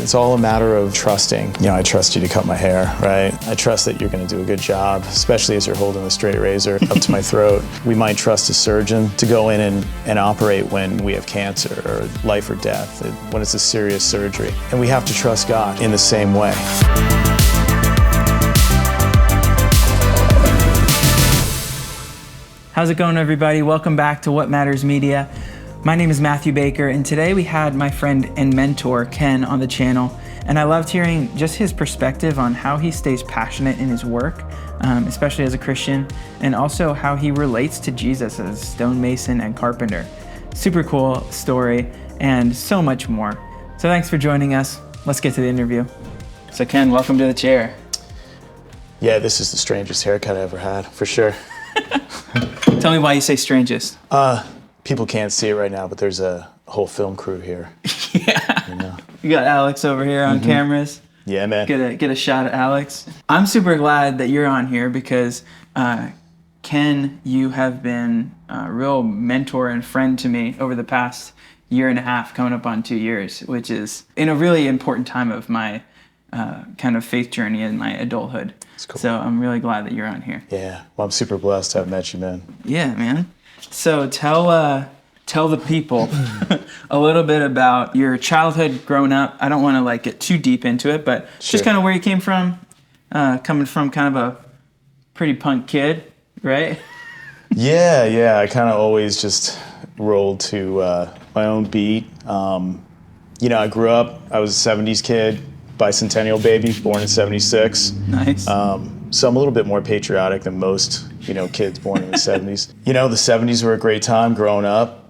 It's all a matter of trusting. I trust you to cut my hair, right? I trust that you're going to do a good job, especially as you're holding the straight razor up to my throat. We might trust a surgeon to go in and operate when we have cancer or life or death, when it's a serious surgery. And we have to trust God in the same way. How's it going, everybody? Welcome back to What Matters Media. My name is Matthew Baker, and today we had my friend and mentor, Ken, on the channel. And I loved hearing just his perspective on how he stays passionate in his work, especially as a Christian, and also how he relates to Jesus as stonemason and carpenter. Super cool story, and so much more. So thanks for joining us. Let's get to the interview. So Ken, welcome to the chair. Yeah, this is the strangest haircut I ever had, for sure. Tell me why you say strangest. People can't see it right now, but there's a whole film crew here. Yeah. You got Alex over here on cameras. Yeah, man. Get a shot at Alex. I'm super glad that you're on here because Ken, you have been a real mentor and friend to me over the past year and a half, coming up on 2 years, which is in a really important time of my kind of faith journey in my adulthood. That's cool. So I'm really glad that you're on here. Yeah, well, I'm super blessed to have met you, man. Yeah, man. So tell the people a little bit about your childhood growing up. I don't want to get too deep into it, but just kind of where you came from, coming from kind of a pretty punk kid, right? Yeah. I kind of always just rolled to my own beat. I grew up, I was a 70s kid, bicentennial baby, born in 76. Nice. So I'm a little bit more patriotic than most, kids born in the 70s. The 70s were a great time growing up.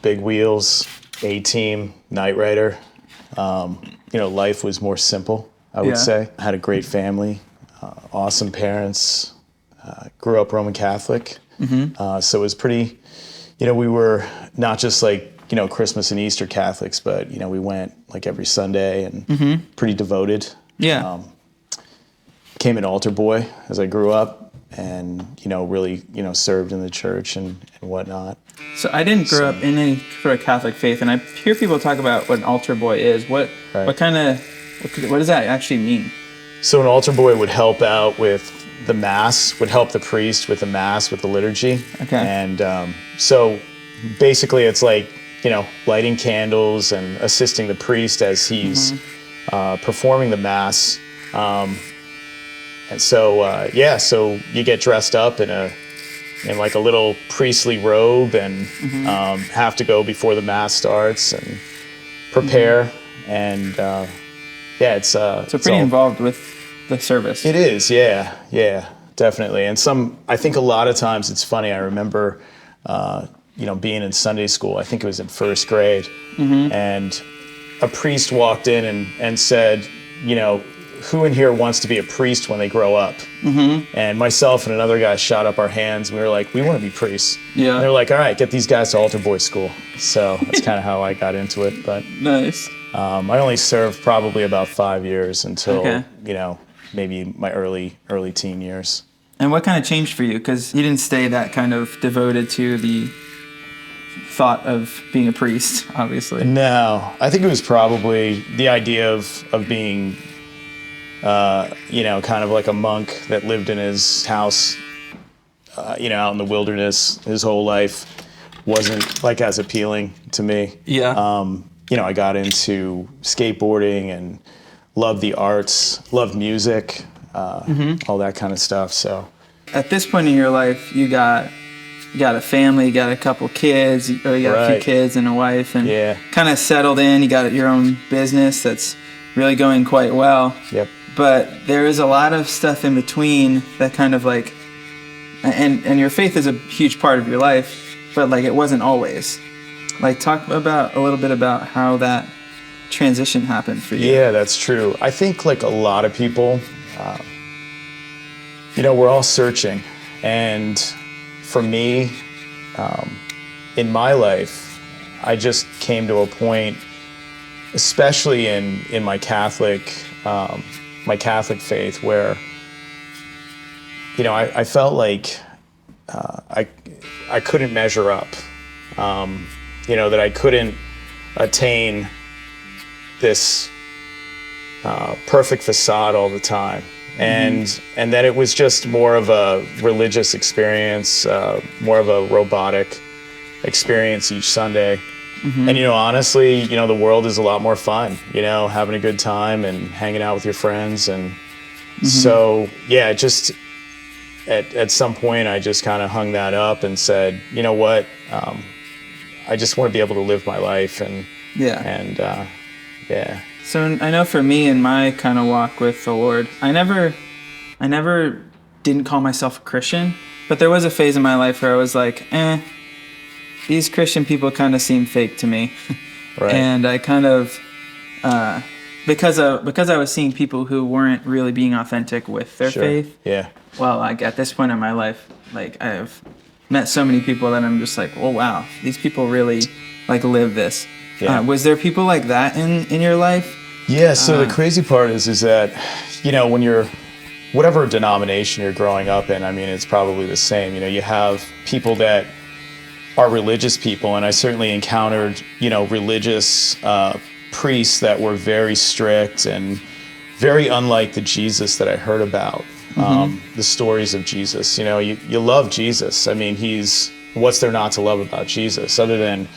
Big wheels, A-Team, Knight Rider. Life was more simple, I would say. I had a great family, awesome parents, grew up Roman Catholic. So it was pretty, we were not just Christmas and Easter Catholics, but, we went every Sunday and pretty devoted. Yeah. Became an altar boy as I grew up and, really, served in the church and whatnot. So I didn't grow up in any sort of Catholic faith, and I hear people talk about what an altar boy is. What does that actually mean? So an altar boy would help out with the Mass, would help the priest with the Mass, with the liturgy. Okay. And so basically it's lighting candles and assisting the priest as he's performing the Mass. And so, so you get dressed up in a little priestly robe and have to go before the Mass starts and prepare. And it's pretty involved with the service. It is, yeah, definitely. And I think a lot of times it's funny. I remember, being in Sunday school. I think it was in first grade, and a priest walked in and said, who in here wants to be a priest when they grow up? And myself and another guy shot up our hands. We were like, we want to be priests. Yeah. And they're like, all right, get these guys to altar boy school. So that's kind of how I got into it. But nice. I only served probably about 5 years until, maybe my early teen years. And what kind of changed for you? Because you didn't stay that kind of devoted to the thought of being a priest, obviously. No, I think it was probably the idea of being kind of like a monk that lived in his house, out in the wilderness his whole life wasn't as appealing to me. Yeah. I got into skateboarding and loved the arts, loved music, all that kind of stuff. So at this point in your life, you got a family, you got a couple kids, or you got a few kids and a wife, and kind of settled in. You got your own business that's really going quite well. Yep. But there is a lot of stuff in between that kind of and your faith is a huge part of your life, but it wasn't always. Talk a little bit about how that transition happened for you. Yeah, that's true. I think a lot of people, we're all searching. And for me, in my life, I just came to a point, especially in my Catholic faith, where I felt like I couldn't measure up, that I couldn't attain this perfect facade all the time. And that it was just more of a religious experience, more of a robotic experience each Sunday. And, honestly, the world is a lot more fun, having a good time and hanging out with your friends. And so, yeah, just at some point, I just kind of hung that up and said, you know what, I just want to be able to live my life. And, yeah. So I know for me in my kind of walk with the Lord, I never didn't call myself a Christian, but there was a phase in my life where I was like, these Christian people kind of seem fake to me. Right. And I kind of, because I was seeing people who weren't really being authentic with their faith. Yeah. Well, like at this point in my life, like I have met so many people that I'm just like, oh wow, these people really like live this. Yeah. Was there people like that in your life? Yeah, so the crazy part is that, when you're, whatever denomination you're growing up in, I mean, it's probably the same. You have people that are religious people, and I certainly encountered, religious priests that were very strict and very unlike the Jesus that I heard about, the stories of Jesus. You love Jesus. I mean, what's there not to love about Jesus, other than,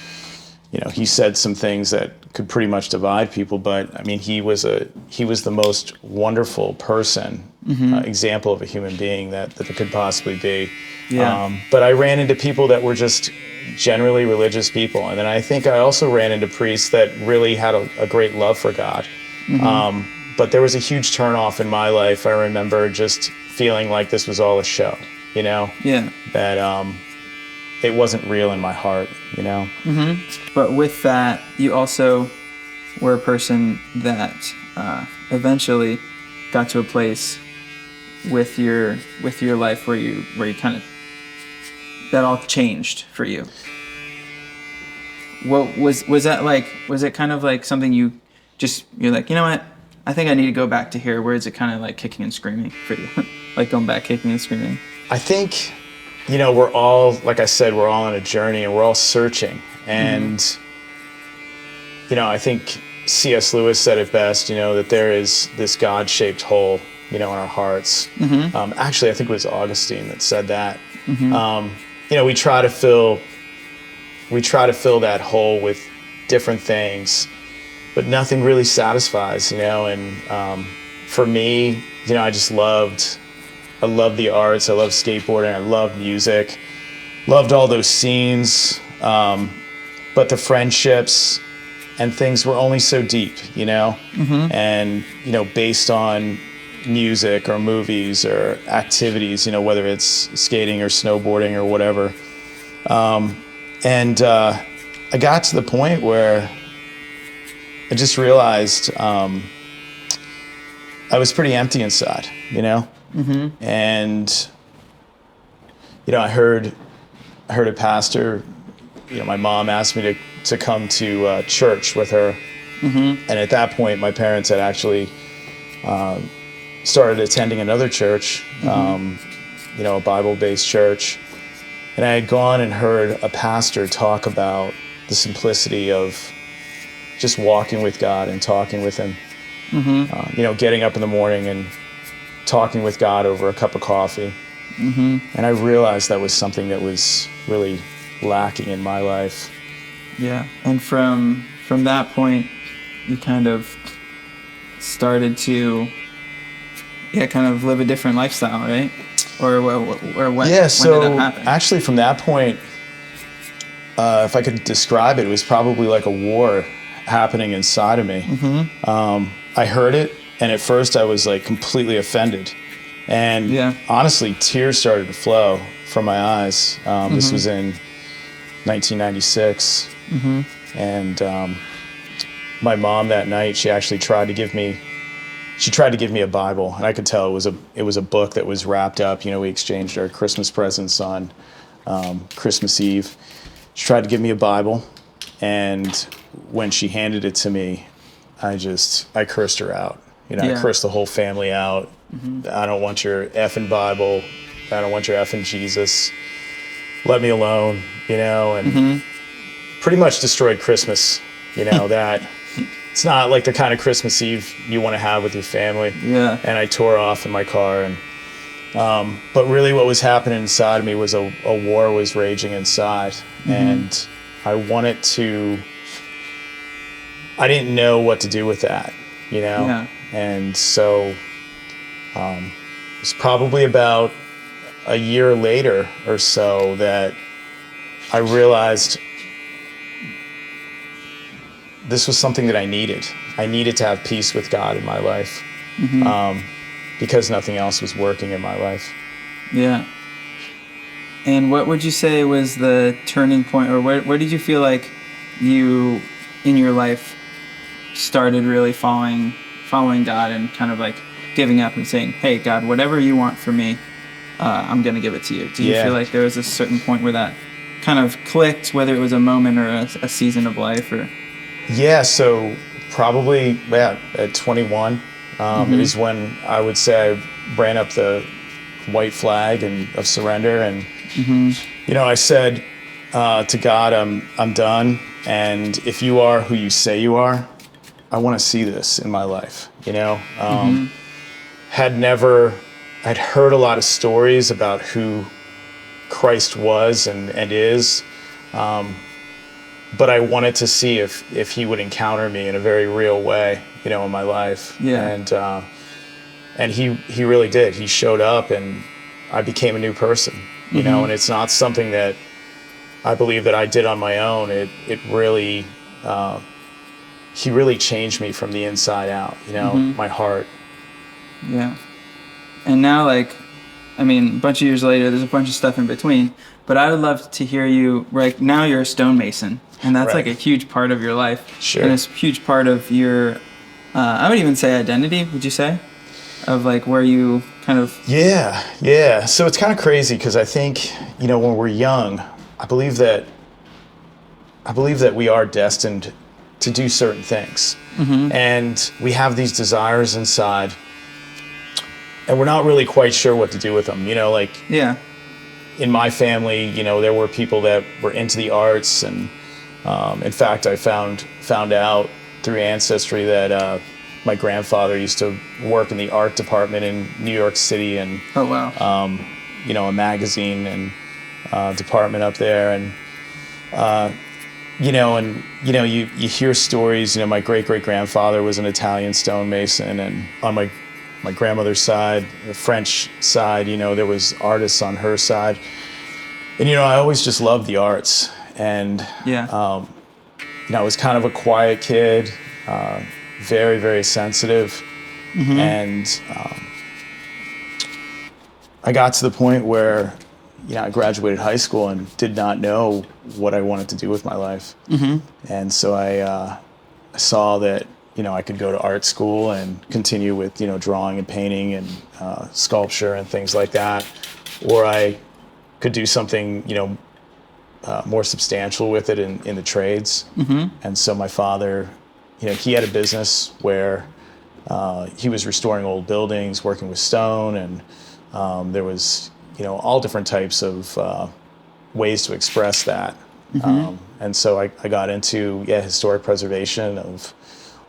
he said some things that could pretty much divide people, but I mean, he was the most wonderful person, example of a human being that there could possibly be. Yeah. But I ran into people that were just generally religious people, and then I think I also ran into priests that really had a great love for God. But there was a huge turnoff in my life. I remember just feeling like this was all a show, Yeah. that it wasn't real in my heart, But with that, you also were a person that eventually got to a place with your life where you kind of, that all changed for you. What was that like? Was it kind of like something you're like, you know what? I think I need to go back to here. Where is it kind of like kicking and screaming for you? Like going back, kicking and screaming? I think, we're all, like I said, we're all on a journey and we're all searching. And, I think C.S. Lewis said it best, that there is this God-shaped hole, in our hearts. Actually, I think it was Augustine that said that. We try to fill that hole with different things, but nothing really satisfies, and for me, I loved the arts, I loved skateboarding, I loved music, loved all those scenes, but the friendships and things were only so deep, and, based on music or movies or activities, whether it's skating or snowboarding or whatever. And I got to the point where I just realized I was pretty empty inside, and I heard a pastor. My mom asked me to come to church with her, and at that point, my parents had actually started attending another church, a Bible-based church, and I had gone and heard a pastor talk about the simplicity of just walking with God and talking with Him. Getting up in the morning and talking with God over a cup of coffee. And I realized that was something that was really lacking in my life. Yeah, and from that point, you kind of started to, kind of live a different lifestyle, right? Or when Yeah, so when did that happen? Actually from that point, if I could describe it, it was probably like a war happening inside of me. I heard it, and at first I was like completely offended. And honestly, tears started to flow from my eyes. This was in 1996. And my mom that night, she actually tried to give me a Bible, and I could tell it was a book that was wrapped up. We exchanged our Christmas presents on Christmas Eve. She tried to give me a Bible, and when she handed it to me, I cursed her out. I cursed the whole family out. I don't want your effing Bible. I don't want your effing Jesus. Let me alone, and pretty much destroyed Christmas, that it's not like the kind of Christmas Eve you want to have with your family. Yeah. And I tore off in my car, and but really what was happening inside of me was a war was raging inside, and I didn't know what to do with that, Yeah. and so it's probably about a year later or so that I realized this was something that I needed. I needed to have peace with God in my life, because nothing else was working in my life. Yeah. And what would you say was the turning point, or where did you feel like you, in your life, started really following God and kind of like giving up and saying, hey, God, whatever you want for me, I'm going to give it to you? Do you feel like there was a certain point where that kind of clicked, whether it was a moment or a season of life? Or Yeah, so probably at 21 is when I would say I ran up the white flag of surrender, and I said to God, I'm done, and if you are who you say you are, I want to see this in my life. I'd heard a lot of stories about who Christ was and is, but I wanted to see if he would encounter me in a very real way, in my life. Yeah. And he really did. He showed up, and I became a new person, and it's not something that I believe that I did on my own. It really, he really changed me from the inside out, my heart. Yeah. And now, a bunch of years later, there's a bunch of stuff in between, but I would love to hear you, right now you're a stonemason, and that's like a huge part of your life. Sure. And it's a huge part of your, I would even say identity, would you say? Of where you kind of... Yeah. So it's kind of crazy, because I think, when we're young, I believe that we are destined to do certain things. And we have these desires inside, and we're not really quite sure what to do with them. Yeah. In my family, there were people that were into the arts, and in fact, I found out through ancestry that my grandfather used to work in the art department in New York City, and oh wow, a magazine and department up there, and you hear stories. My great grandfather was an Italian stonemason, and on my grandmother's side, the French side, there was artists on her side. And, I always just loved the arts. And, I was kind of a quiet kid, very, very sensitive. And I got to the point where, I graduated high school and did not know what I wanted to do with my life. And so I saw that, I could go to art school and continue with, drawing and painting and sculpture and things like that. Or I could do something, more substantial with it in the trades. And so my father, he had a business where he was restoring old buildings, working with stone, and there was, all different types of ways to express that. And so I got into historic preservation of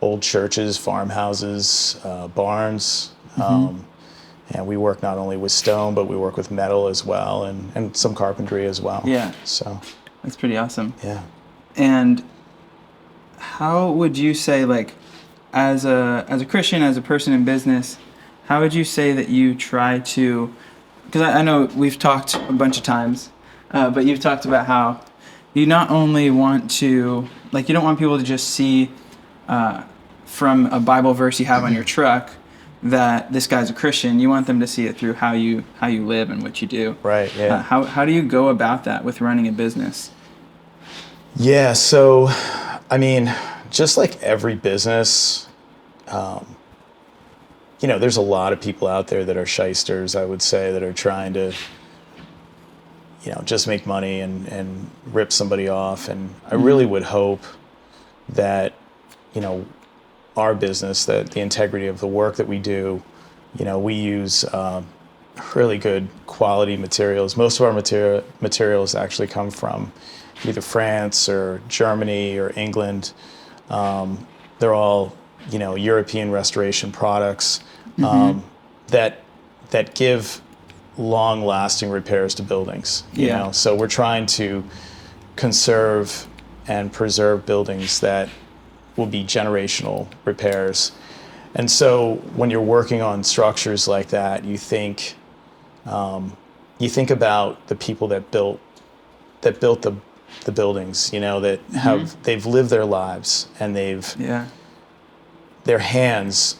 old churches, farmhouses, barns, and we work not only with stone, but we work with metal as well, and some carpentry as well. Yeah. So that's pretty awesome. Yeah. And how would you say, as a Christian, as a person in business, how would you say that you try to, because I know we've talked a bunch of times, but you've talked about how you not only want to, you don't want people to just see from a Bible verse you have on your truck that this guy's a Christian. You want them to see it through how you live and what you do. Right. Yeah. How do you go about that with running a business? Yeah. So, just like every business, there's a lot of people out there that are shysters, I would say, that are trying to, just make money and rip somebody off. And I really would hope that, our business, that the integrity of the work that we do, we use really good quality materials. Most of our materials actually come from either France or Germany or England. they're all, European restoration products that give long-lasting repairs to buildings. You know, so we're trying to conserve and preserve buildings that will be generational repairs. And so when you're working on structures like that, you think about the people that built the buildings, that they've lived their lives, and their hands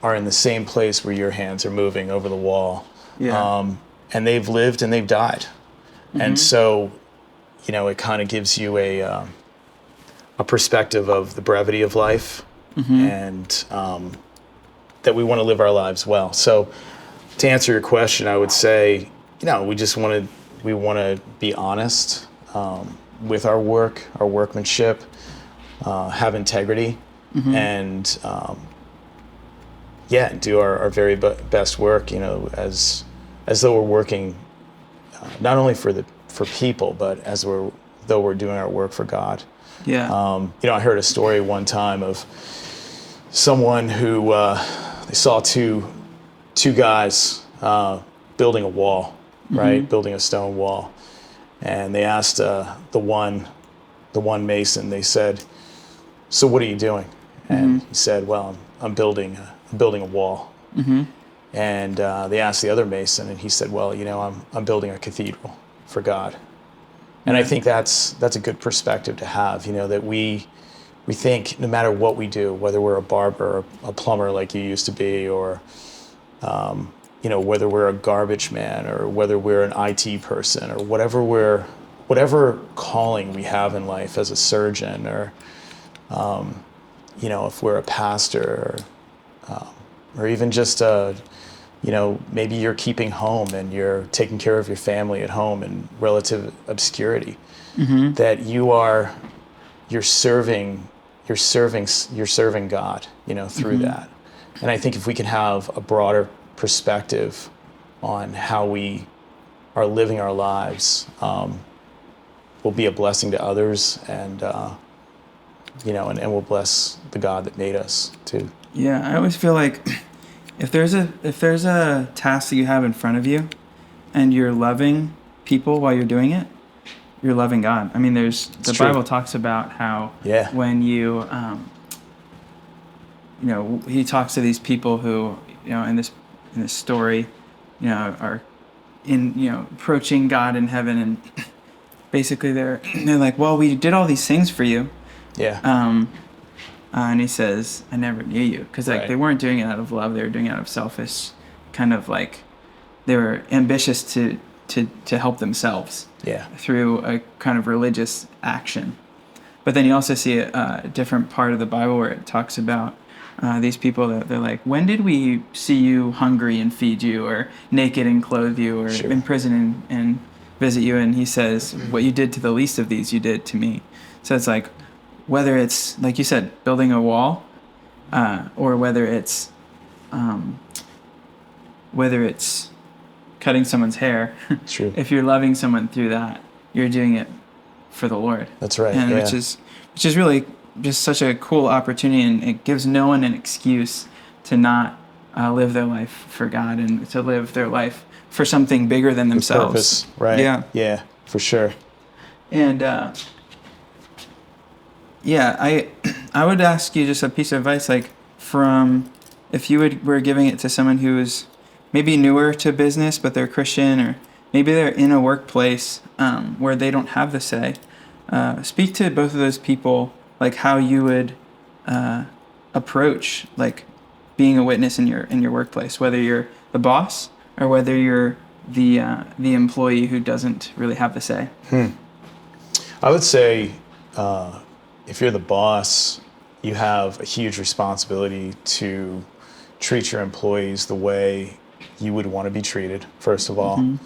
are in the same place where your hands are moving over the wall. And they've lived and they've died. And so, it kind of gives you a perspective of the brevity of life, and that we want to live our lives well. So to answer your question, I would say, we want to be honest with our work, our workmanship, have integrity, and do our very best work, as though we're working not only for people, but though we're doing our work for God. I heard a story one time of someone who they saw two guys building a wall, right? Building a stone wall. And they asked the one mason, they said, "So what are you doing?" And he said, "Well, I'm building a wall." And they asked the other mason, and he said, "Well, I'm building a cathedral for God." And I think that's a good perspective to have, that we think no matter what we do, whether we're a barber or a plumber like you used to be, or whether we're a garbage man, or whether we're an IT person, or whatever calling we have in life as a surgeon, or if we're a pastor, or even just maybe you're keeping home and you're taking care of your family at home in relative obscurity, that you're serving God, through that. And I think if we can have a broader perspective on how we are living our lives, we'll be a blessing to others, and and we'll bless the God that made us too. Yeah, I always feel like if there's a task that you have in front of you, and you're loving people while you're doing it, you're loving God. I mean, the Bible talks about how when you, he talks to these people who, in this story, are approaching God in heaven, and basically they're like, "Well, we did all these things for you." And he says, "I never knew you," because they weren't doing it out of love; they were doing it out of selfish, kind of like they were ambitious to help themselves through a kind of religious action. But then you also see a different part of the Bible where it talks about these people that they're like, "When did we see you hungry and feed you, or naked and clothe you, or in prison and visit you?" And he says, "What you did to the least of these, you did to me." So it's like, whether it's, like you said, building a wall, or whether it's cutting someone's hair, if you're loving someone through that, you're doing it for the Lord. That's right. And which is really just such a cool opportunity, and it gives no one an excuse to not live their life for God, and to live their life for something bigger than themselves. Purpose, right? Yeah, for sure. And I would ask you just a piece of advice, like if you were giving it to someone who is maybe newer to business, but they're Christian, or maybe they're in a workplace where they don't have the say. Speak to both of those people, like how you would approach like being a witness in your workplace, whether you're the boss or whether you're the employee who doesn't really have the say. I would say, if you're the boss, you have a huge responsibility to treat your employees the way you would want to be treated, first of all.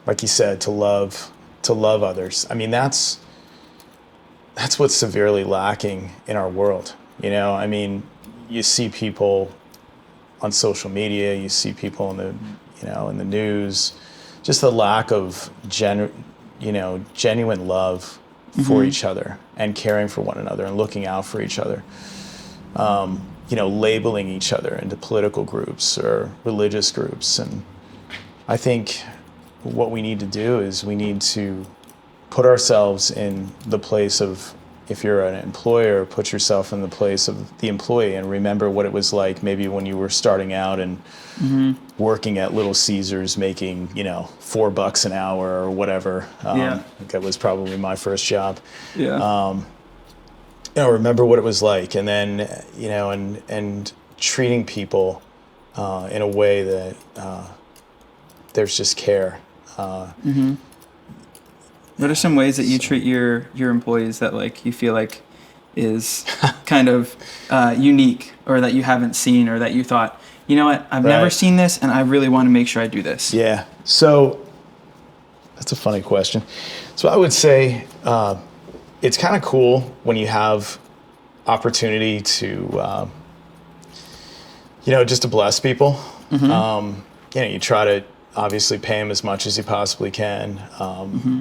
Like you said, to love others. I mean, that's what's severely lacking in our world. I mean, you see people on social media, you see people in the news, just the lack of genuine love for each other, and caring for one another, and looking out for each other. labeling each other into political groups or religious groups. And I think what we need to do is we need to put ourselves in the place of, if you're an employer, put yourself in the place of the employee and remember what it was like maybe when you were starting out and working at Little Caesars making, $4 an hour or whatever. I think that was probably my first job. Yeah. Remember what it was like, and then, and treating people in a way that there's just care. What are some ways that you treat your employees that like you feel like is kind of unique, or that you haven't seen, or that you thought, you know what, I've never seen this and I really want to make sure I do this? Yeah. So that's a funny question. So I would say it's kind of cool when you have opportunity to, just to bless people. You try to obviously pay them as much as you possibly can.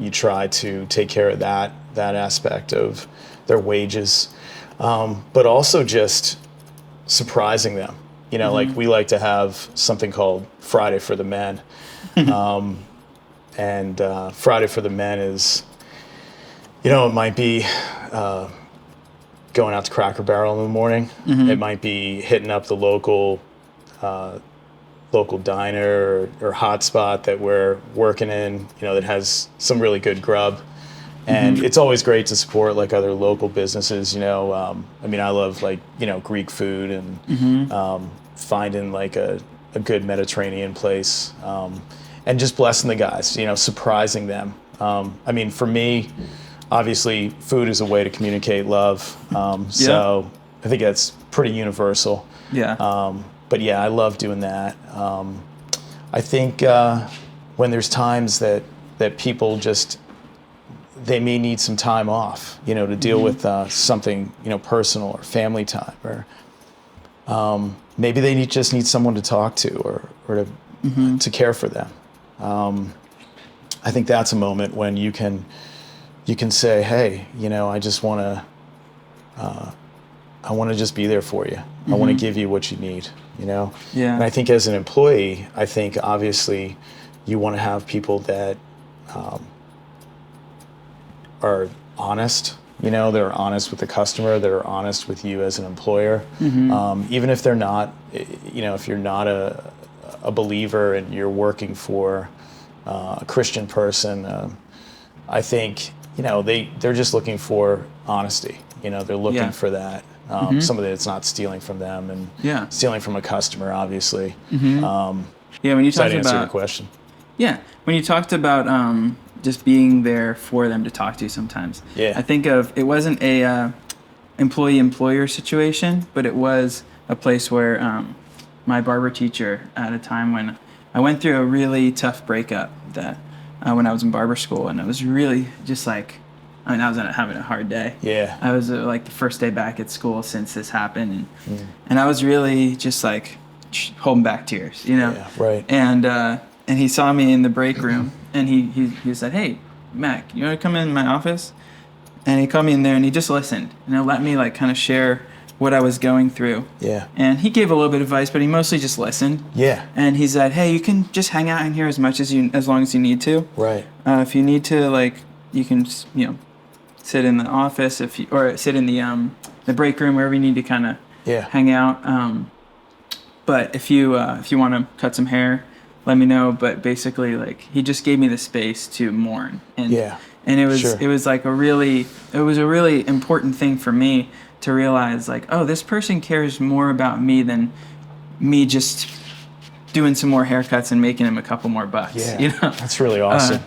You try to take care of that aspect of their wages, but also just surprising them. Like we like to have something called Friday for the Men. And Friday for the Men is, it might be going out to Cracker Barrel in the morning. It might be hitting up the local diner or hot spot that we're working in, that has some really good grub. And it's always great to support like other local businesses, I love like, Greek food and finding like a good Mediterranean place, and just blessing the guys, surprising them. For me, obviously food is a way to communicate love. So I think that's pretty universal. Yeah. But yeah, I love doing that. I think when there's times that people just, they may need some time off, to deal with something, personal or family time, or maybe they just need someone to talk to or to care for them. I think that's a moment when you can say, hey, I just want to just be there for you. I want to give you what you need, Yeah. And I think as an employee, obviously you want to have people that are honest, they're honest with the customer, that are honest with you as an employer. Even if they're not, if you're not a believer and you're working for a Christian person, I think, they're just looking for honesty. They're looking for that. Somebody that's not stealing from them and stealing from a customer, obviously. When you talked answer about your question. Yeah, when you talked about just being there for them to talk to sometimes. Yeah. I think it wasn't a employee-employer situation, but it was a place where my barber teacher, at a time when I went through a really tough breakup that when I was in barber school, and it was really just like, I was having a hard day. Yeah. I was like the first day back at school since this happened, and I was really just like holding back tears, Yeah, right. And he saw me in the break room, and he said, "Hey, Mac, you want to come in my office?" And he called me in there, and he just listened, and let me like kind of share what I was going through. Yeah. And he gave a little bit of advice, but he mostly just listened. Yeah. And he said, "Hey, you can just hang out in here as long as you need to. Right. If you need to, like, you can, sit in the office or sit in the break room, wherever you need to kind of hang out. But if you want to cut some hair, let me know." But basically, like, he just gave me the space to mourn, and it was like a really important thing for me to realize, like, oh, this person cares more about me than me just doing some more haircuts and making him a couple more bucks. Yeah, that's really awesome.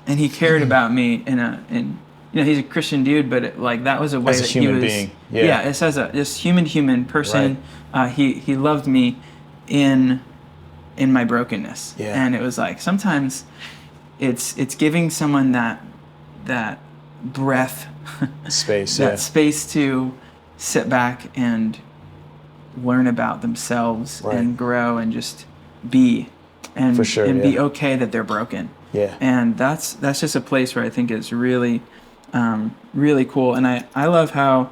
And he cared about me in he's a Christian dude, but that was a way that he was being. It says this human person. Right. He loved me in my brokenness, and it was like sometimes it's giving someone that breath, space, space to sit back and learn about themselves and grow and just be and be okay that they're broken. Yeah. And that's just a place where I think is really really cool. And I love how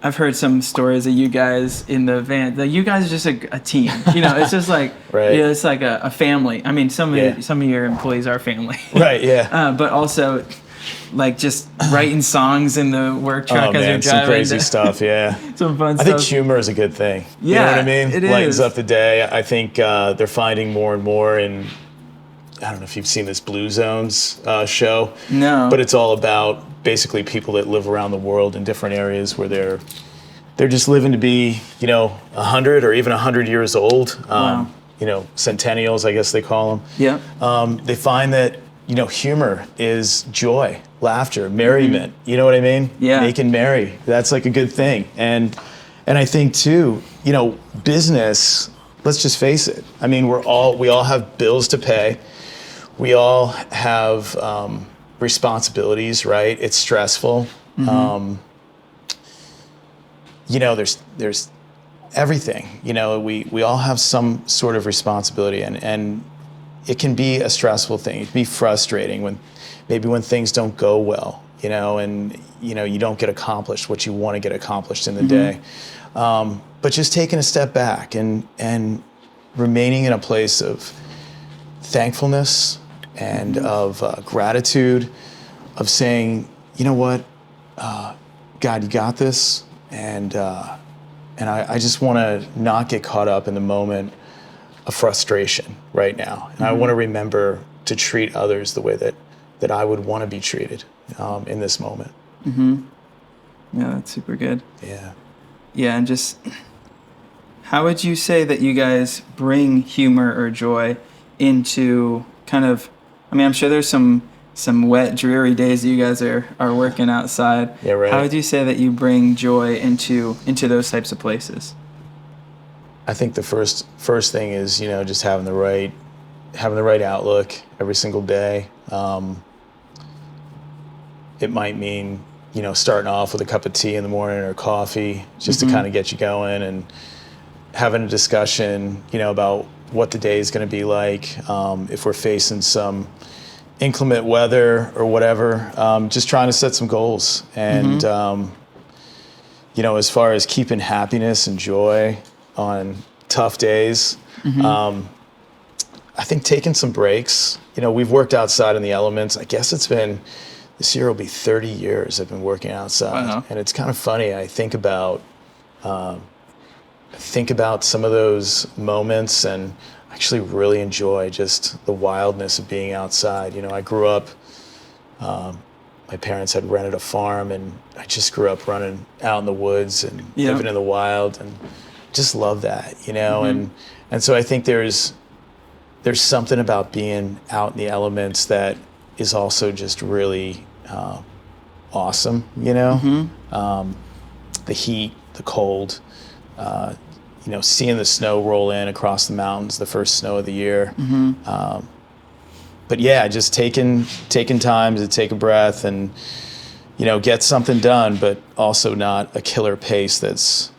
I've heard some stories of you guys in the van. Like you guys are just a team. You know, it's just like Right. you know, it's like a family. I mean, some Yeah. of your employees are family. Right. Yeah. But also, like just writing songs in the work truck Oh as you're man, driving. some crazy stuff. Yeah. Some fun I stuff. think humor is a good thing. You know Yeah, what I mean? it Lightens is. up the day. I think they're finding more and more in. I don't know if you've seen this Blue Zones show. No. But it's all about basically people that live around the world in different areas where they're just living to be, 100 or even 100 years old. Wow. Centennials, I guess they call them. Yeah. They find that, humor is joy, laughter, merriment. You know what I mean? Yeah. Making merry. That's like a good thing. And I think too, business, let's just face it. I mean, we all have bills to pay. We all have responsibilities, right? It's stressful. There's everything. We all have some sort of responsibility, and it can be a stressful thing. It can be frustrating when things don't go well, and you don't get accomplished what you want to get accomplished in the day. But just taking a step back and remaining in a place of thankfulness and of gratitude, of saying, you know what, God, you got this, and I just want to not get caught up in the moment of frustration right now, and I want to remember to treat others the way that I would want to be treated in this moment. Yeah, that's super good. Yeah. Yeah, and just how would you say that you guys bring humor or joy into kind of, I mean, I'm sure there's some wet, dreary days that you guys are working outside. Yeah, right. How would you say that you bring joy into those types of places? I think the first thing is, just having the right outlook every single day. It might mean, starting off with a cup of tea in the morning or coffee just to kind of get you going, and having a discussion, about what the day is going to be like. If we're facing some inclement weather or whatever, just trying to set some goals. And, as far as keeping happiness and joy on tough days, I think taking some breaks. We've worked outside in the elements. I guess this year will be 30 years I've been working outside. Wow. And it's kind of funny. I think about some of those moments, and actually really enjoy just the wildness of being outside. I grew up, my parents had rented a farm, and I just grew up running out in the woods and living in the wild, and just love that, and so I think there's something about being out in the elements that is also just really awesome, the heat, the cold, seeing the snow roll in across the mountains, the first snow of the year. But yeah, just taking time to take a breath and, get something done, but also not a killer pace that's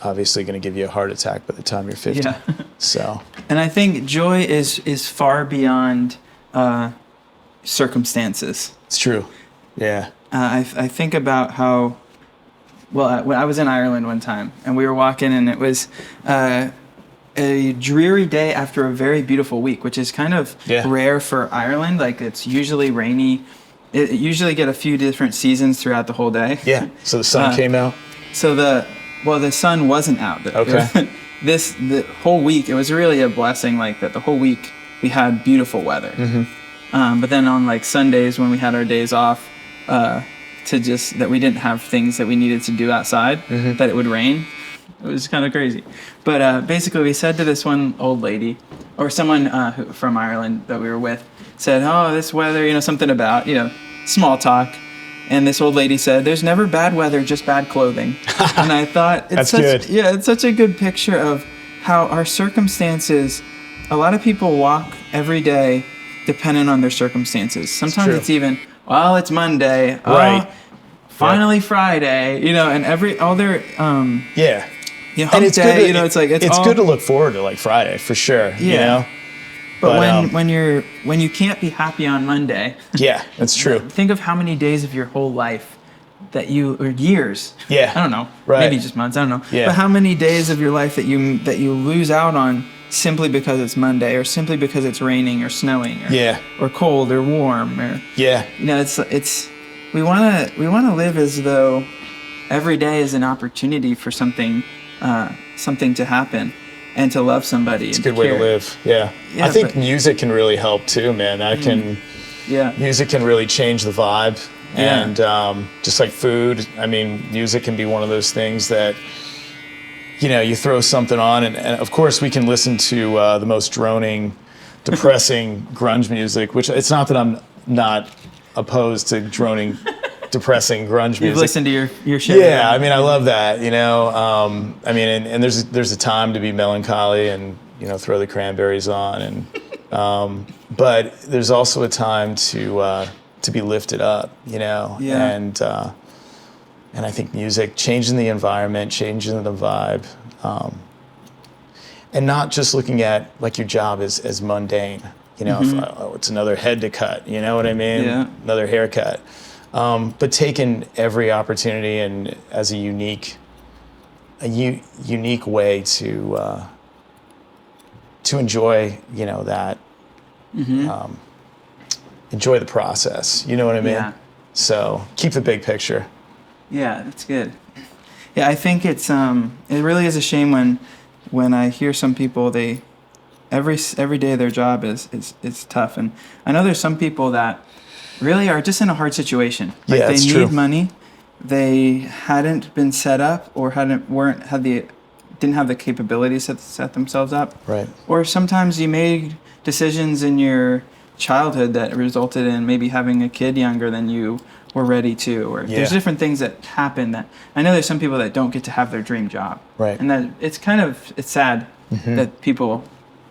obviously going to give you a heart attack by the time you're 50. Yeah. So. And I think joy is far beyond circumstances. It's true. Yeah. I think about how, when I was in Ireland one time, and we were walking, and it was a dreary day after a very beautiful week, which is kind of rare for Ireland. Like, it's usually rainy. It usually get a few different seasons throughout the whole day. Yeah. So the sun came out? So the sun wasn't out. Okay. The whole week, it was really a blessing, like that the whole week we had beautiful weather. But then on like Sundays when we had our days off, that we didn't have things that we needed to do outside, that it would rain. It was kind of crazy. But basically we said to this one old lady, or someone from Ireland that we were with, said, oh, this weather, something about, small talk. And this old lady said, there's never bad weather, just bad clothing. And I thought, it's such a good picture of how our circumstances, a lot of people walk every day dependent on their circumstances. Sometimes it's even, well, it's Monday. Right. Oh, finally Friday, and all their, and it's day, it's good to look forward to, like, Friday for sure. But when you can't be happy on Monday, yeah, that's true. Think of how many days of your whole life or years. Yeah. I don't know. Right. Maybe just months. I don't know. Yeah. But how many days of your life that you lose out on simply because it's Monday, or simply because it's raining or snowing, or cold or warm, or it's we want to live as though every day is an opportunity for something to happen and to love somebody. It's a good way to live. Yeah. I think music can really help too, man. Music can really change the vibe. Yeah. And just like food, I mean, music can be one of those things that, you throw something on, and of course we can listen to the most droning, depressing grunge music, which it's not that I'm not opposed to droning, depressing grunge music. You've listened to your shit. Yeah, I mean, I love that, I mean, and there's a time to be melancholy and, throw the Cranberries on, and but there's also a time to be lifted up, and I think music, changing the environment, changing the vibe, and not just looking at like your job as mundane, if, it's another head to cut, you know what I mean? Yeah. Another haircut. But taking every opportunity and as a unique way to enjoy, that, enjoy the process, you know what I mean? Yeah. So keep the big picture. Yeah, that's good. Yeah, I think it really is a shame when I hear some people, every day their job is tough, and I know there's some people that really are just in a hard situation. Like they need money, they hadn't been set up, or didn't have the capabilities to set themselves up. Right. Or sometimes you made decisions in your childhood that resulted in maybe having a kid younger than you were ready to, or there's different things that happen that I know there's some people that don't get to have their dream job. Right. And that it's sad that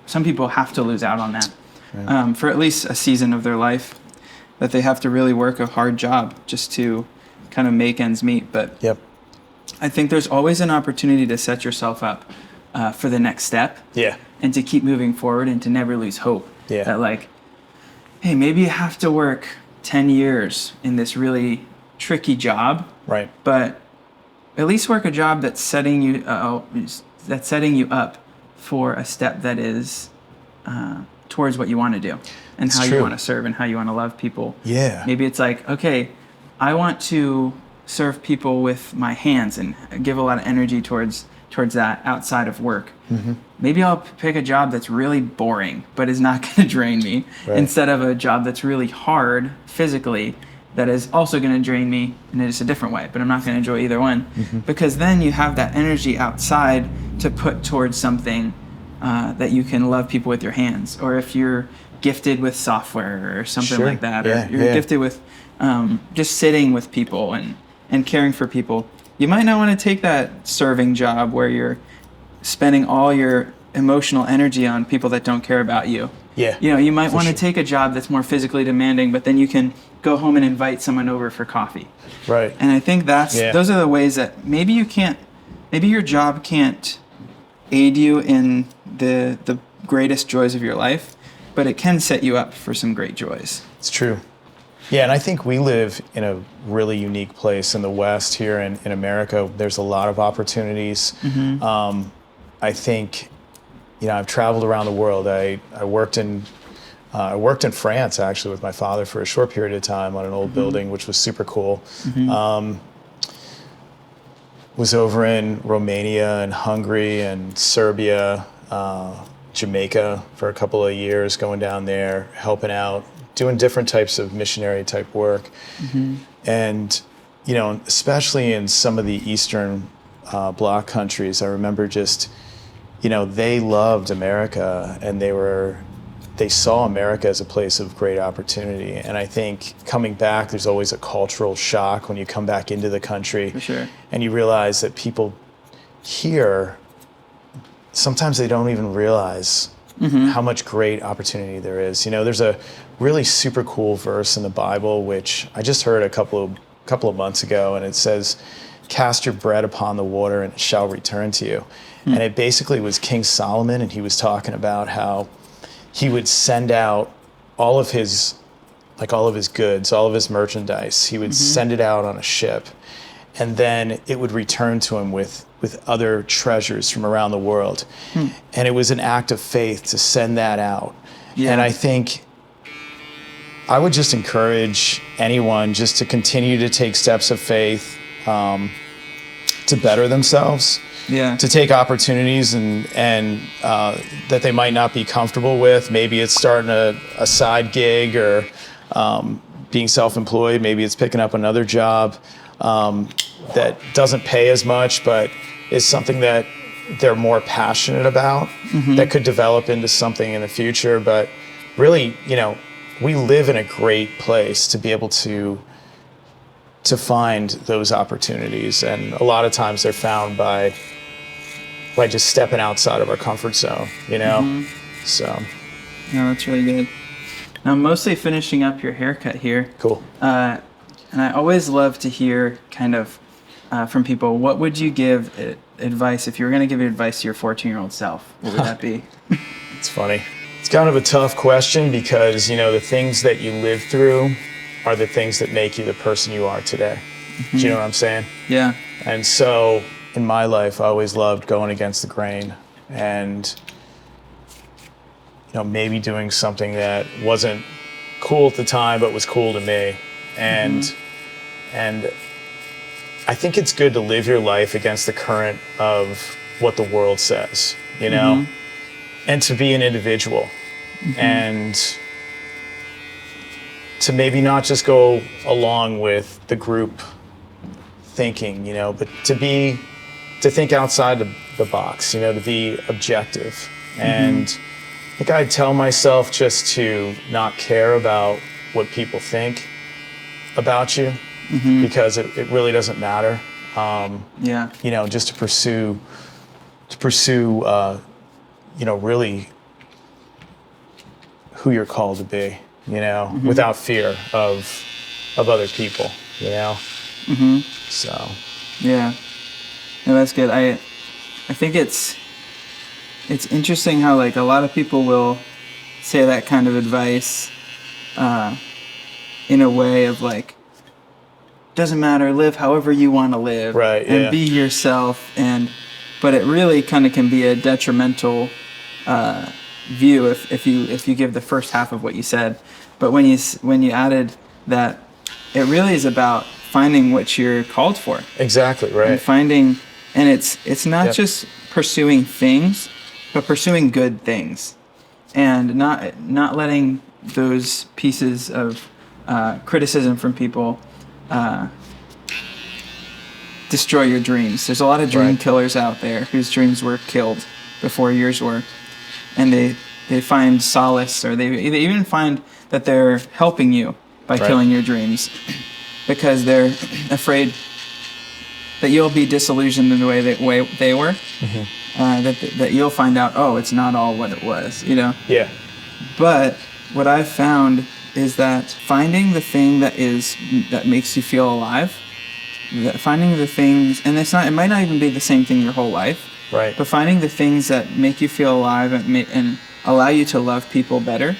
some people have to lose out on that for at least a season of their life, that they have to really work a hard job just to kind of make ends meet. But I think there's always an opportunity to set yourself up for the next step. Yeah. And to keep moving forward and to never lose hope. Yeah. That like, hey, maybe you have to work 10 years in this really tricky job. Right. But at least work a job that's setting you up for a step that is towards what you want to do and how you want to serve and how you want to love people. Yeah. Maybe it's like, okay, I want to serve people with my hands and give a lot of energy towards that outside of work. Mm-hmm. Maybe I'll pick a job that's really boring but is not going to drain me, instead of a job that's really hard physically that is also going to drain me in just a different way, but I'm not going to enjoy either one. Mm-hmm. Because then you have that energy outside to put towards something that you can love people with your hands. Or if you're gifted with software or something like that, or you're gifted with just sitting with people and caring for people, you might not want to take that serving job where you're spending all your emotional energy on people that don't care about you. Yeah. You might want to take a job that's more physically demanding, but then you can go home and invite someone over for coffee. Right. And I think those are the ways that maybe your job can't aid you in the greatest joys of your life, but it can set you up for some great joys. It's true. Yeah, and I think we live in a really unique place in the West here in America. There's a lot of opportunities. Mm-hmm. I think, I've traveled around the world. I worked in France, actually, with my father for a short period of time on an old building, which was super cool. Mm-hmm. Was over in Romania and Hungary and Serbia, Jamaica for a couple of years, going down there, helping out, doing different types of missionary type work. Mm-hmm. And, especially in some of the Eastern Bloc countries, I remember just, they loved America, and they saw America as a place of great opportunity. And I think coming back, there's always a cultural shock when you come back into the country. For sure. And you realize that people here, sometimes they don't even realize how much great opportunity there is. There's a really super cool verse in the Bible, which I just heard a couple of months ago, and it says, "Cast your bread upon the water and it shall return to you." And it basically was King Solomon, and he was talking about how he would send out all of his goods, all of his merchandise. He would send it out on a ship, and then it would return to him with other treasures from around the world. And it was an act of faith to send that out. Yeah. And I think I would just encourage anyone just to continue to take steps of faith, to better themselves, to take opportunities and that they might not be comfortable with. Maybe it's starting a side gig, or being self-employed. Maybe it's picking up another job that doesn't pay as much, but is something that they're more passionate about, that could develop into something in the future. But really, we live in a great place to be able to find those opportunities. And a lot of times they're found by just stepping outside of our comfort zone, So. No, that's really good. Now, I'm mostly finishing up your haircut here. Cool. And I always love to hear kind of from people, what would you give advice if you were going to give advice to your 14-year-old self? What would that be? It's funny. It's kind of a tough question because, the things that you live through are the things that make you the person you are today. Do you know what I'm saying? Yeah. And so in my life, I always loved going against the grain and, maybe doing something that wasn't cool at the time, but was cool to me. And I think it's good to live your life against the current of what the world says, and to be an individual, and to maybe not just go along with the group thinking, but to think outside the box, to be objective. And I think I'd tell myself just to not care about what people think about you, because it really doesn't matter. Just to pursue, really who you're called to be, without fear of other people, So. Yeah. No, that's good. I think it's interesting how a lot of people will say that kind of advice in a way of doesn't matter, live however you want to live, right? And be yourself. But it really kind of can be a detrimental view if you give the first half of what you said. But when you added that, it really is about finding what you're called for. Exactly, right. And it's not just pursuing things, but pursuing good things, and not letting those pieces of criticism from people destroy your dreams. There's a lot of dream killers out there whose dreams were killed before yours were, and they find solace, or they even find that they're helping you by killing your dreams, because they're afraid that you'll be disillusioned in the way they were, that you'll find out, it's not all what it was, Yeah. But what I've found is that finding the thing that makes you feel alive, finding the things, and it might not even be the same thing your whole life, right? But finding the things that make you feel alive and allow you to love people better,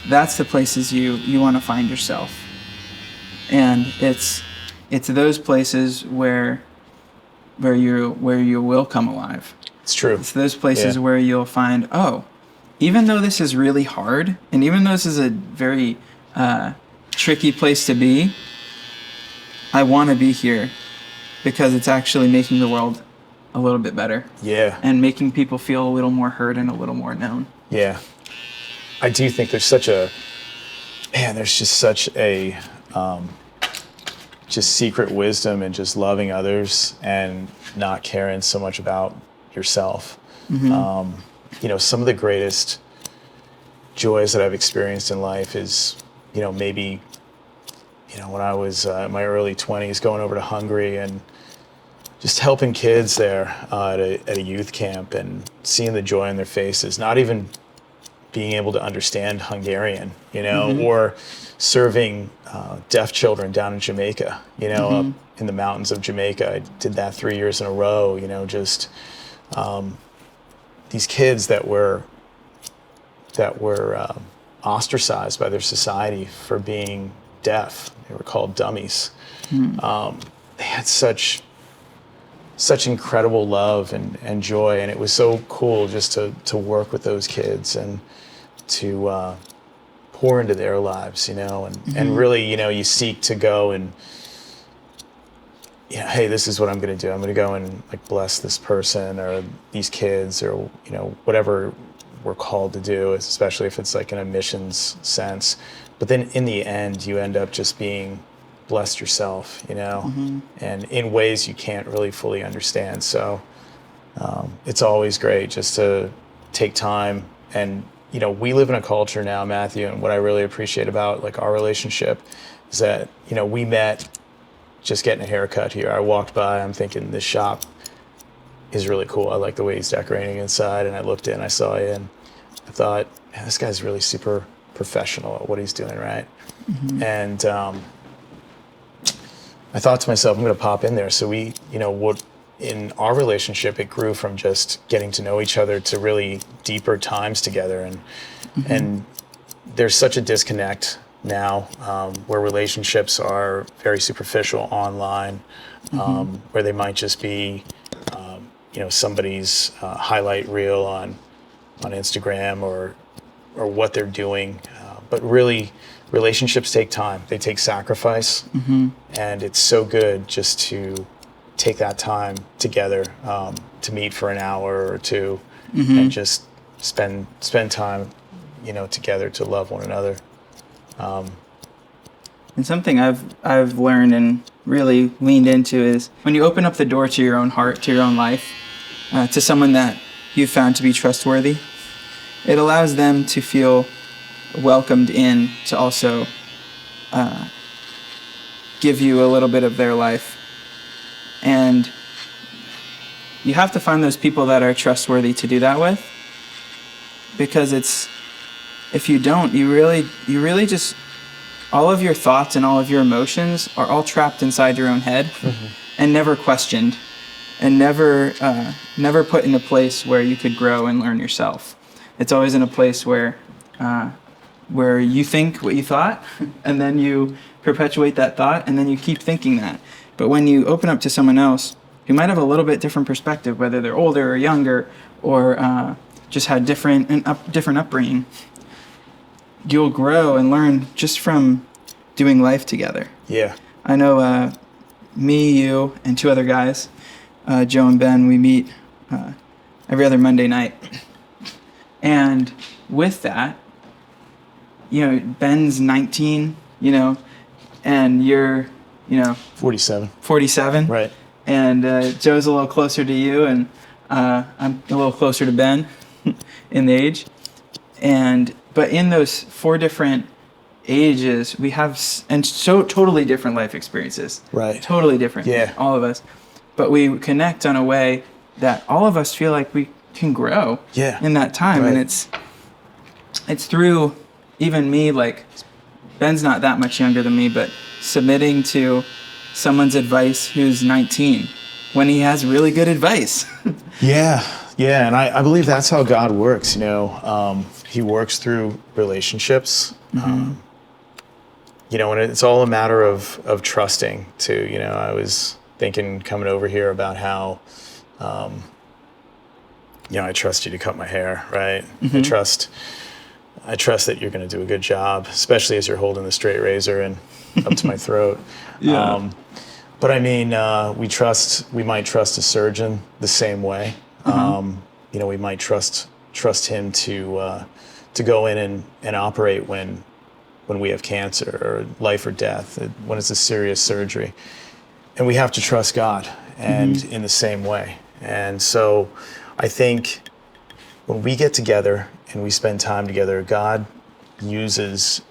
that's the places you want to find yourself. And it's those places where you will come alive. It's true. It's those places where you'll find, even though this is really hard, and even though this is a very tricky place to be, I want to be here because it's actually making the world a little bit better. Yeah. And making people feel a little more heard and a little more known. Yeah. I do think there's such a just secret wisdom in just loving others and not caring so much about yourself. Some of the greatest joys that I've experienced in life is, maybe, when I was in my early 20s, going over to Hungary and just helping kids there at a youth camp and seeing the joy in their faces, not even being able to understand Hungarian, or serving deaf children down in Jamaica, up in the mountains of Jamaica. I did that 3 years in a row, these kids that were ostracized by their society for being deaf. They were called dummies. they had such incredible love and joy, and it was so cool just to work with those kids and to pour into their lives, and really, you seek to go and, hey, this is what I'm going to do. I'm going to go and like bless this person or these kids or, whatever we're called to do, especially if it's like in a missions sense. But then in the end, you end up just being blessed yourself, and in ways you can't really fully understand. So it's always great just to take time. And, we live in a culture now, Matthew, and what I really appreciate about like our relationship is that, we met just getting a haircut here. I walked by, I'm thinking this shop is really cool. I like the way he's decorating inside. And I looked in, I saw you, and I thought, man, this guy's really super professional at what he's doing, right? And I thought to myself, I'm going to pop in there. So we, in our relationship, it grew from just getting to know each other to really deeper times together. And there's such a disconnect now where relationships are very superficial online, where they might just be, somebody's highlight reel on Instagram or what they're doing. But really, relationships take time. They take sacrifice. And it's so good just to take that time together to meet for an hour or two and just spend time, together to love one another. And something I've learned and really leaned into is when you open up the door to your own heart, to your own life, to someone that you've found to be trustworthy, it allows them to feel welcomed in to also give you a little bit of their life. And you have to find those people that are trustworthy to do that with, because if you don't, you really just, all of your thoughts and all of your emotions are all trapped inside your own head and never questioned and never put in a place where you could grow and learn yourself. It's always in a place where you think what you thought and then you perpetuate that thought and then you keep thinking that. But when you open up to someone else who might have a little bit different perspective, whether they're older or younger or just had different upbringing, you'll grow and learn just from doing life together. Yeah. I know me, you, and two other guys, Joe and Ben, we meet every other Monday night. And with that, Ben's 19, and you're, 47. Right. And Joe's a little closer to you, and I'm a little closer to Ben in the age. But in those 4 different ages, we have so totally different life experiences. Right. Totally different. Yeah. All of us. But we connect on a way that all of us feel like we can grow in that time. Right. And it's through even me, like Ben's not that much younger than me, but submitting to someone's advice who's 19 when he has really good advice. Yeah, and I believe that's how God works, He works through relationships, and it's all a matter of trusting too. I was thinking coming over here about how, I trust you to cut my hair, right? I trust that you're going to do a good job, especially as you're holding the straight razor and up to my throat. Yeah. But I mean, we might trust a surgeon the same way. We might trust him to go in and operate when we have cancer or life or death, when it's a serious surgery. And we have to trust God and in the same way. And so I think when we get together and we spend time together, God uses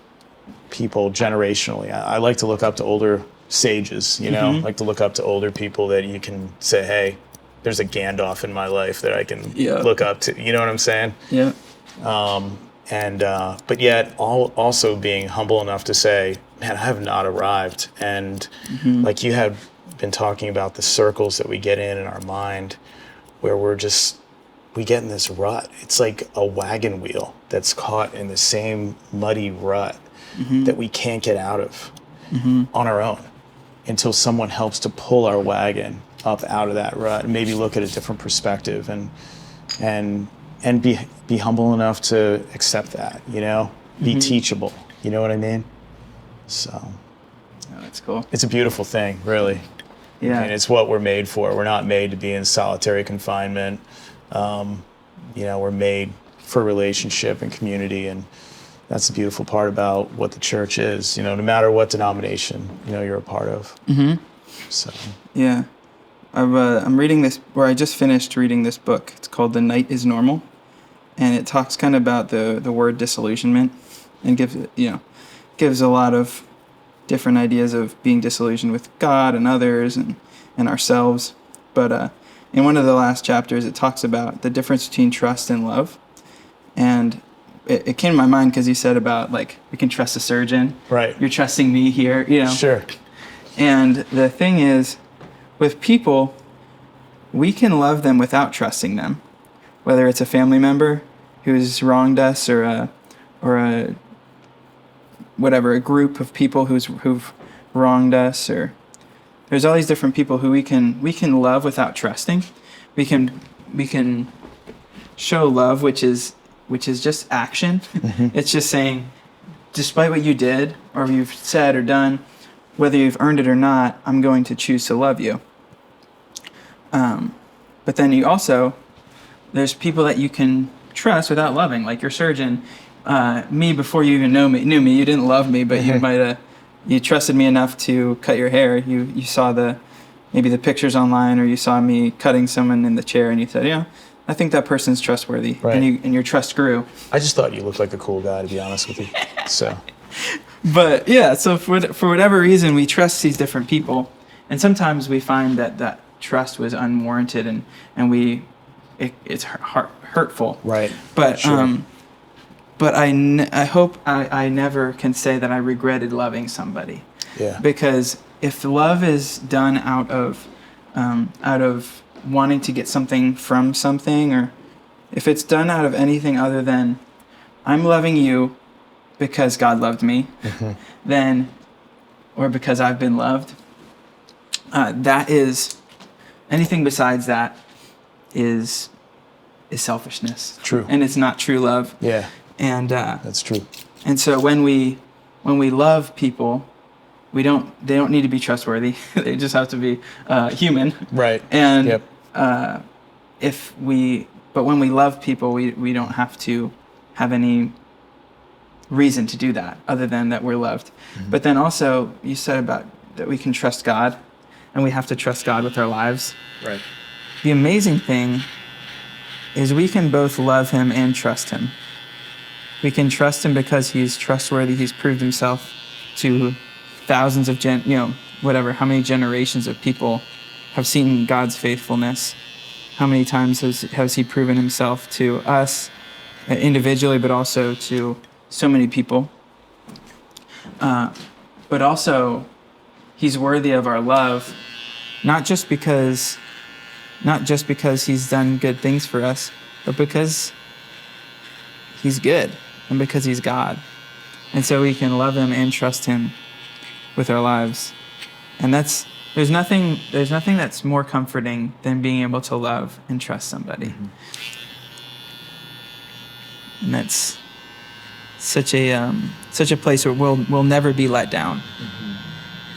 people generationally. I like to look up to older sages, like to look up to older people that you can say, hey, there's a Gandalf in my life that I can look up to. You know what I'm saying? Yeah. But yet also being humble enough to say, man, I have not arrived. And like you had been talking about the circles that we get in our mind where we get in this rut. It's like a wagon wheel that's caught in the same muddy rut that we can't get out of on our own. until someone helps to pull our wagon up out of that rut and maybe look at a different perspective and be humble enough to accept that, be teachable. You know what I mean? So Oh, that's cool. it's a beautiful thing, really. Yeah. I mean, it's what we're made for. We're not made to be in solitary confinement. We're made for relationship and community, and that's the beautiful part about what the church is. No matter what denomination you're a part of. Mm-hmm. So yeah, I'm reading this, or I just finished reading this book. It's called "The Night Is Normal," and it talks kind of about the word disillusionment, and gives a lot of different ideas of being disillusioned with God and others and ourselves. But in one of the last chapters, it talks about the difference between trust and love. And it came to my mind because he said about, like, we can trust a surgeon. Right. You're trusting me here, Sure. And the thing is, with people, we can love them without trusting them. Whether it's a family member who's wronged us or a group of people who've wronged us, or there's all these different people who we can love without trusting. We can show love, which is just action. Mm-hmm. It's just saying, despite what you did or you've said or done, whether you've earned it or not, I'm going to choose to love you. But then there's people that you can trust without loving, like your surgeon. Me, before you even knew me, you didn't love me, but you trusted me enough to cut your hair. You saw maybe the pictures online, or you saw me cutting someone in the chair, and you said, I think that person's trustworthy, right. And your trust grew. I just thought you looked like a cool guy, to be honest with you. So, but yeah, so for whatever reason, we trust these different people, and sometimes we find that trust was unwarranted, and it's hurtful. Right. But sure. But I hope I never can say that I regretted loving somebody. Yeah. Because if love is done out of wanting to get something from something, or if it's done out of anything other than I'm loving you because God loved me, mm-hmm. then, or because I've been loved, that is, anything besides that is selfishness. True. And it's not true love. Yeah. And that's true. And so when we love people, they don't need to be trustworthy. They just have to be human. Right. And yep. But when we love people, we don't have to have any reason to do that other than that we're loved. Mm-hmm. But then also you said about that we can trust God, and we have to trust God with our lives. Right. The amazing thing is we can both love him and trust him. We can trust him because he's trustworthy. He's proved himself to thousands of how many generations of people have seen God's faithfulness. How many times has he proven himself to us individually, but also to so many people. But also, he's worthy of our love, not just because he's done good things for us, but because he's good and because he's God. And so we can love him and trust him with our lives. And there's nothing that's more comforting than being able to love and trust somebody. Mm-hmm. And that's such a place where we'll never be let down. Mm-hmm.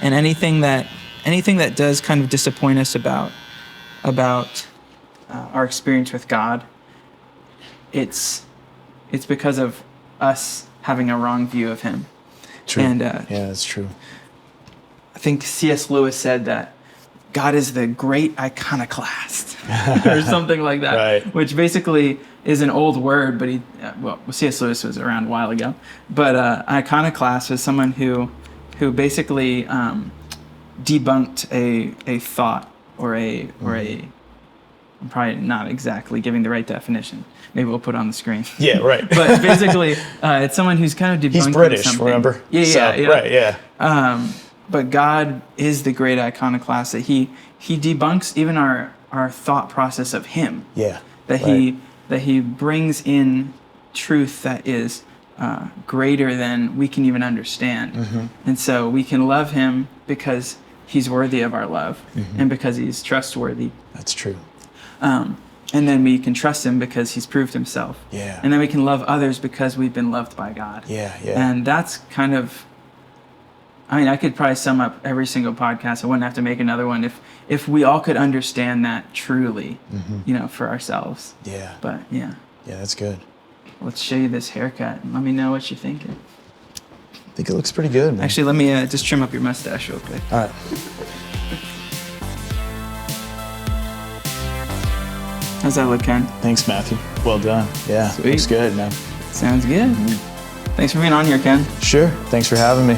And anything that does kind of disappoint us about our experience with God, it's because of us having a wrong view of him. True. And yeah, that's true. I think C.S. Lewis said that God is the great iconoclast, or something like that. Right. Which basically is an old word, but C.S. Lewis was around a while ago. But iconoclast was someone who basically debunked a thought or a. I'm probably not exactly giving the right definition. Maybe we'll put it on the screen. Yeah, right. But basically, it's someone who's kind of debunking He's British, something. remember? Yeah. Right, yeah. But God is the great iconoclast, that he debunks even our thought process of him. Yeah. That he brings in truth that is greater than we can even understand. Mm-hmm. And so we can love him because he's worthy of our love and because he's trustworthy. That's true. And then we can trust him because he's proved himself. Yeah. And then we can love others because we've been loved by God. Yeah, yeah. And that's kind of, I mean, I could probably sum up every single podcast. I wouldn't have to make another one if we all could understand that truly, you know, for ourselves. Yeah. But yeah. Yeah, that's good. Let's show you this haircut and let me know what you're thinking. I think it looks pretty good, man. Actually, let me just trim up your mustache real quick. All right. How's that look, Ken? Thanks, Matthew. Well done. Yeah, Sweet. looks good, man. Sounds good. Thanks for being on here, Ken. Sure. Thanks for having me.